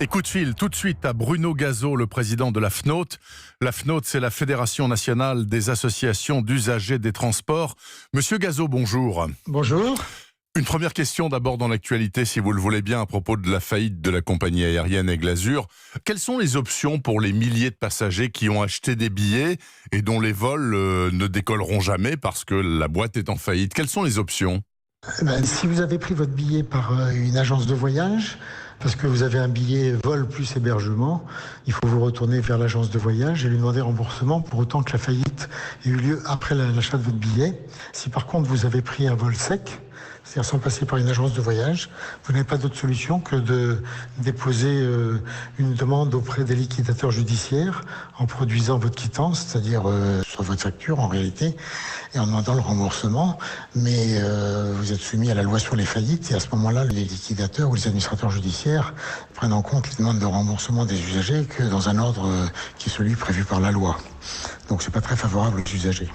Et coup de fil tout de suite à Bruno Gazeau, le président de la FNOT. La FNOT, c'est la Fédération nationale des associations d'usagers des transports. Monsieur Gazeau, bonjour. Bonjour. Une première question d'abord dans l'actualité, si vous le voulez bien, à propos de la faillite de la compagnie aérienne Aigle Azur. Quelles sont les options pour les milliers de passagers qui ont acheté des billets et dont les vols ne décolleront jamais parce que la boîte est en faillite? Quelles sont les options? Si vous avez pris votre billet par une agence de voyage, parce que vous avez un billet vol plus hébergement, il faut vous retourner vers l'agence de voyage et lui demander remboursement pour autant que la faillite ait eu lieu après l'achat de votre billet. Si par contre vous avez pris un vol sec, c'est-à-dire sans passer par une agence de voyage, vous n'avez pas d'autre solution que de déposer une demande auprès des liquidateurs judiciaires en produisant votre quittance, c'est-à-dire sur votre facture en réalité, et en demandant le remboursement. Mais vous êtes soumis à la loi sur les faillites et à ce moment-là, les liquidateurs ou les administrateurs judiciaires prennent en compte les demandes de remboursement des usagers que dans un ordre qui est celui prévu par la loi. Donc c'est pas très favorable aux usagers.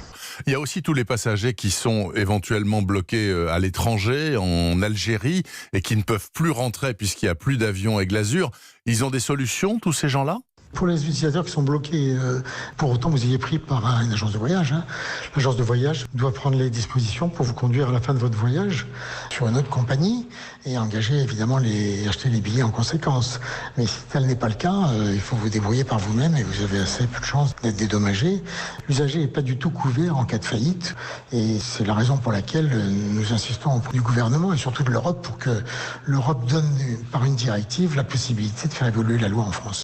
Il y a aussi tous les passagers qui sont éventuellement bloqués à l'étranger, en Algérie, et qui ne peuvent plus rentrer puisqu'il n'y a plus d'avion Aigle Azur. Ils ont des solutions, tous ces gens-là ? Pour les utilisateurs qui sont bloqués, pour autant vous ayez pris par une agence de voyage, l'agence de voyage doit prendre les dispositions pour vous conduire à la fin de votre voyage sur une autre compagnie et engager évidemment acheter les billets en conséquence. Mais si tel n'est pas le cas, il faut vous débrouiller par vous-même et vous avez assez peu de chances d'être dédommagé. L'usager n'est pas du tout couvert en cas de faillite et c'est la raison pour laquelle nous insistons auprès du gouvernement et surtout de l'Europe pour que l'Europe donne par une directive la possibilité de faire évoluer la loi en France.